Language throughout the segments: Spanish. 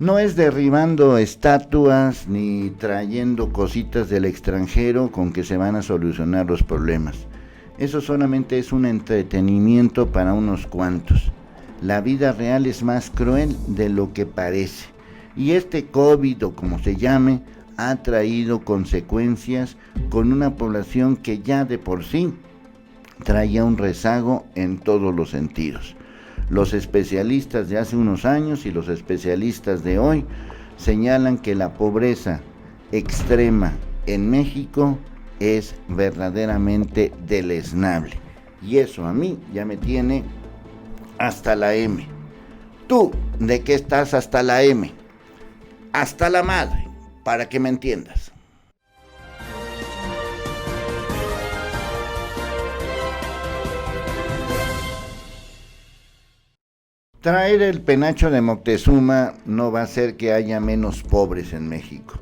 No es derribando estatuas ni trayendo cositas del extranjero con que se van a solucionar los problemas. Eso solamente es un entretenimiento para unos cuantos. La vida real es más cruel de lo que parece. Y este COVID, o como se llame, ha traído consecuencias con una población que ya de por sí traía un rezago en todos los sentidos. Los especialistas de hace unos años y los especialistas de hoy señalan que la pobreza extrema en México es verdaderamente deleznable. Y eso a mí ya me tiene hasta la M. ¿Tú de qué estás hasta la M? Hasta la madre, para que me entiendas. Traer el penacho de Moctezuma no va a hacer que haya menos pobres en México.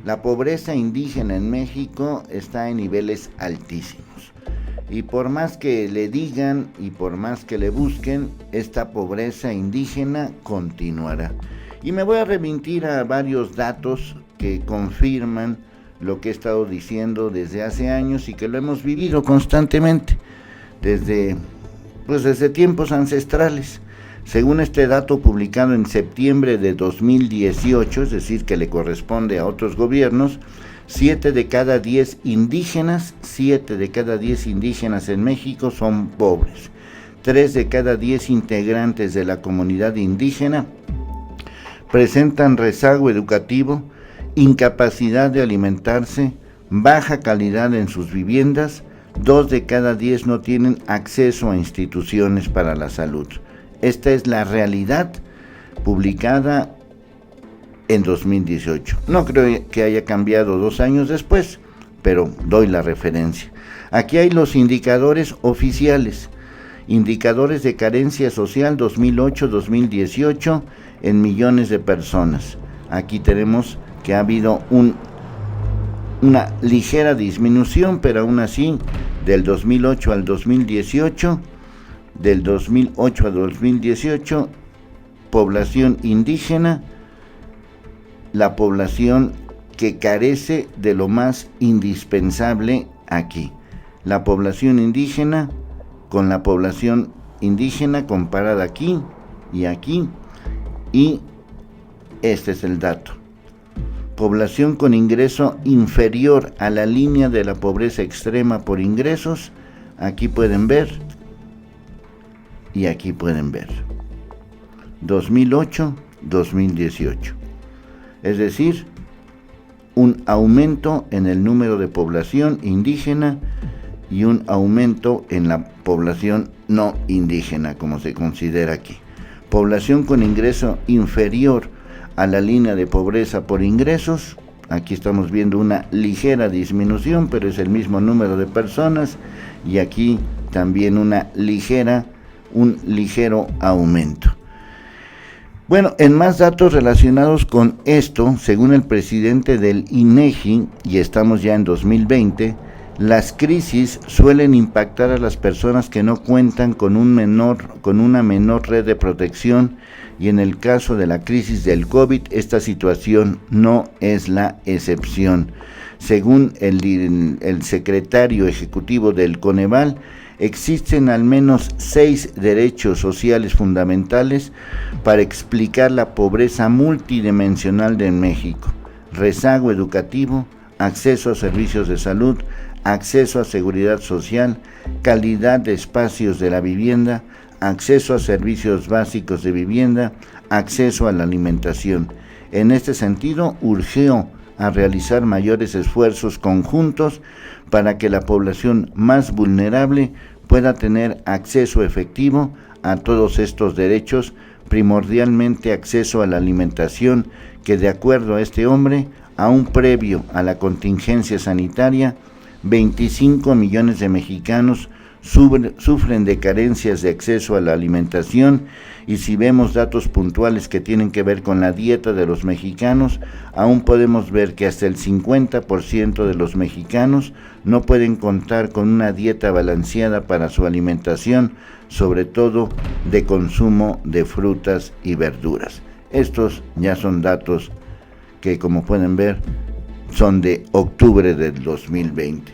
La pobreza indígena en México está en niveles altísimos. Y por más que le digan y por más que le busquen, esta pobreza indígena continuará. Y me voy a remitir a varios datos que confirman lo que he estado diciendo desde hace años y que lo hemos vivido constantemente, desde tiempos ancestrales. Según este dato publicado en septiembre de 2018, es decir, que le corresponde a otros gobiernos, 7 de cada 10 indígenas en México son pobres. 3 de cada 10 integrantes de la comunidad indígena presentan rezago educativo, incapacidad de alimentarse, baja calidad en sus viviendas. 2 de cada 10 no tienen acceso a instituciones para la salud. Esta es la realidad publicada en 2018. No creo que haya cambiado 2 años después, pero doy la referencia. Aquí hay los indicadores oficiales. Indicadores de carencia social 2008-2018 en millones de personas. Aquí tenemos que ha habido una ligera disminución, pero aún así, del 2008 al 2018, población indígena, la población que carece de lo más indispensable aquí. La población indígena con la población indígena comparada aquí, y este es el dato. Población con ingreso inferior a la línea de la pobreza extrema por ingresos, aquí pueden ver, y aquí pueden ver. 2008-2018. Es decir, un aumento en el número de población indígena y un aumento en la población no indígena, como se considera aquí. Población con ingreso inferior a la línea de pobreza por ingresos, aquí estamos viendo una ligera disminución, pero es el mismo número de personas, y aquí también un ligero aumento. Bueno, en más datos relacionados con esto, según el presidente del INEGI, y estamos ya en 2020, las crisis suelen impactar a las personas que no cuentan con una menor red de protección, y en el caso de la crisis del COVID, esta situación no es la excepción. Según el secretario ejecutivo del Coneval, existen al menos 6 derechos sociales fundamentales para explicar la pobreza multidimensional de México: rezago educativo, acceso a servicios de salud, acceso a seguridad social, calidad de espacios de la vivienda, acceso a servicios básicos de vivienda, acceso a la alimentación. En este sentido, urgió a realizar mayores esfuerzos conjuntos para que la población más vulnerable pueda tener acceso efectivo a todos estos derechos, primordialmente acceso a la alimentación, que de acuerdo a este hombre, aún previo a la contingencia sanitaria, 25 millones de mexicanos sufren de carencias de acceso a la alimentación, y si vemos datos puntuales que tienen que ver con la dieta de los mexicanos, aún podemos ver que hasta el 50% de los mexicanos no pueden contar con una dieta balanceada para su alimentación, sobre todo de consumo de frutas y verduras. Estos ya son datos que, como pueden ver, son de octubre del 2020.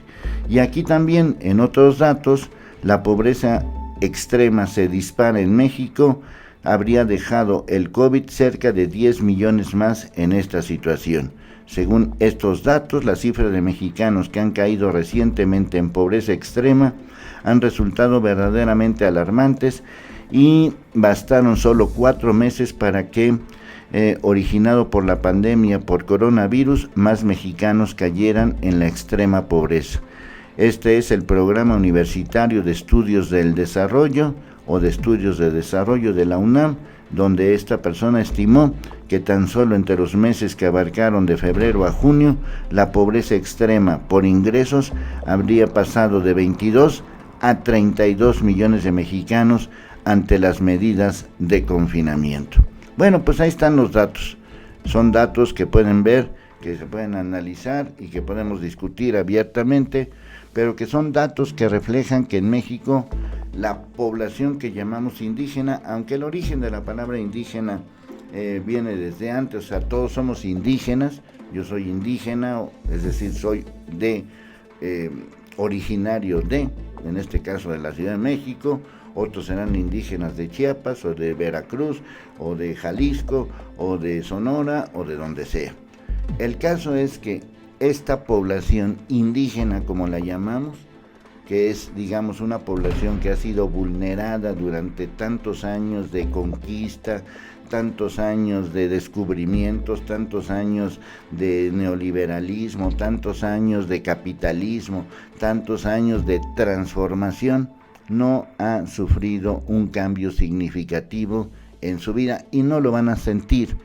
Y aquí también, en otros datos, la pobreza extrema se dispara en México. Habría dejado el COVID cerca de 10 millones más en esta situación. Según estos datos, las cifras de mexicanos que han caído recientemente en pobreza extrema han resultado verdaderamente alarmantes y bastaron solo 4 meses para que, originado por la pandemia por coronavirus, más mexicanos cayeran en la extrema pobreza. Este es el Programa Universitario de Estudios del Desarrollo o de Estudios de Desarrollo de la UNAM, donde esta persona estimó que tan solo entre los meses que abarcaron de febrero a junio, la pobreza extrema por ingresos habría pasado de 22 a 32 millones de mexicanos ante las medidas de confinamiento. Bueno, pues ahí están los datos. Son datos que pueden ver, que se pueden analizar y que podemos discutir abiertamente, pero que son datos que reflejan que en México la población que llamamos indígena, aunque el origen de la palabra indígena viene desde antes, o sea, todos somos indígenas, yo soy indígena, es decir, soy originario de, en este caso de la Ciudad de México, otros serán indígenas de Chiapas o de Veracruz o de Jalisco o de Sonora o de donde sea. El caso es que esta población indígena, como la llamamos, que es, digamos, una población que ha sido vulnerada durante tantos años de conquista, tantos años de descubrimientos, tantos años de neoliberalismo, tantos años de capitalismo, tantos años de transformación, no ha sufrido un cambio significativo en su vida y no lo van a sentir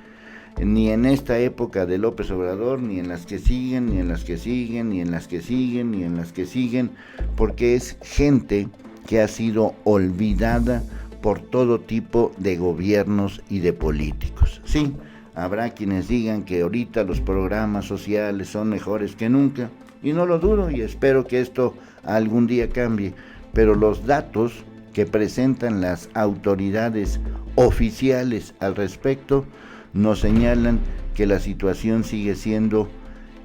ni en esta época de López Obrador, ni en las que siguen, ni en las que siguen, ni en las que siguen, ni en las que siguen, porque es gente que ha sido olvidada por todo tipo de gobiernos y de políticos. Sí, habrá quienes digan que ahorita los programas sociales son mejores que nunca, y no lo dudo, y espero que esto algún día cambie, pero los datos que presentan las autoridades oficiales al respecto nos señalan que la situación sigue siendo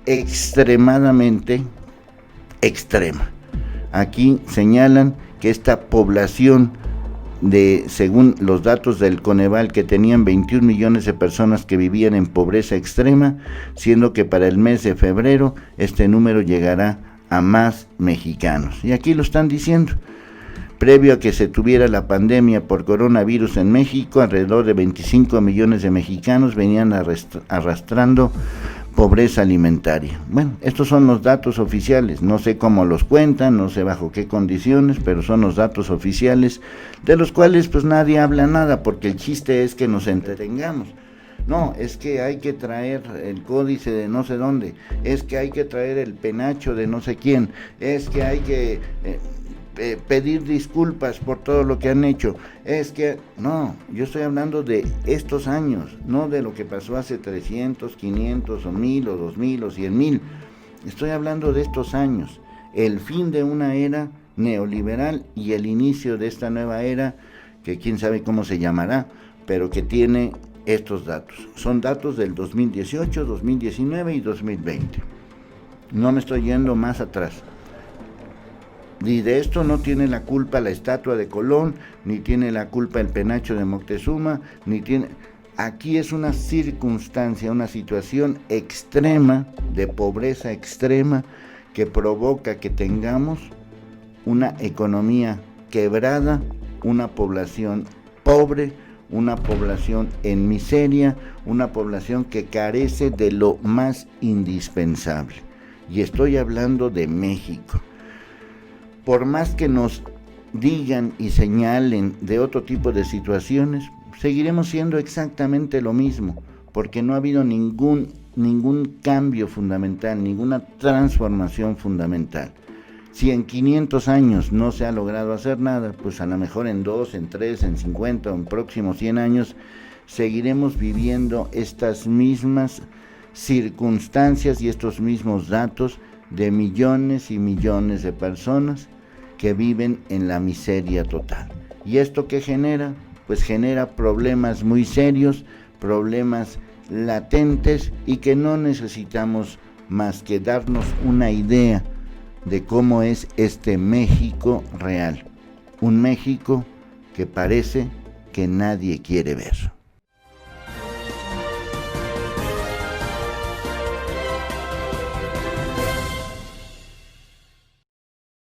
extremadamente extrema. Aquí señalan que esta población según los datos del Coneval, que tenían 21 millones de personas que vivían en pobreza extrema, siendo que para el mes de febrero este número llegará a más mexicanos. Y aquí lo están diciendo. Previo a que se tuviera la pandemia por coronavirus en México, alrededor de 25 millones de mexicanos venían arrastrando pobreza alimentaria. Bueno, estos son los datos oficiales, no sé cómo los cuentan, no sé bajo qué condiciones, pero son los datos oficiales, de los cuales pues nadie habla nada, porque el chiste es que nos entretengamos. No, es que hay que traer el códice de no sé dónde, es que hay que traer el penacho de no sé quién, es que hay que pedir disculpas por todo lo que han hecho. Es que, no, yo estoy hablando de estos años, no de lo que pasó hace 300, 500 o 1000 o 2000 o 100,000. Estoy hablando de estos años, el fin de una era neoliberal y el inicio de esta nueva era, que quién sabe cómo se llamará, pero que tiene estos datos. Son datos del 2018, 2019 y 2020. No me estoy yendo más atrás. Y de esto no tiene la culpa la estatua de Colón, ni tiene la culpa el penacho de Moctezuma, ni tiene... Aquí es una circunstancia, una situación extrema, de pobreza extrema, que provoca que tengamos una economía quebrada, una población pobre, una población en miseria, una población que carece de lo más indispensable. Y estoy hablando de México. Por más que nos digan y señalen de otro tipo de situaciones, seguiremos siendo exactamente lo mismo, porque no ha habido ningún cambio fundamental, ninguna transformación fundamental. Si en 500 años no se ha logrado hacer nada, pues a lo mejor en 2, en 3, en 50 o en próximos 100 años seguiremos viviendo estas mismas circunstancias y estos mismos datos de millones y millones de personas que viven en la miseria total. ¿Y esto qué genera? Pues genera problemas muy serios problemas latentes y que no necesitamos más que darnos una idea de cómo es este México real, un México que parece que nadie quiere ver.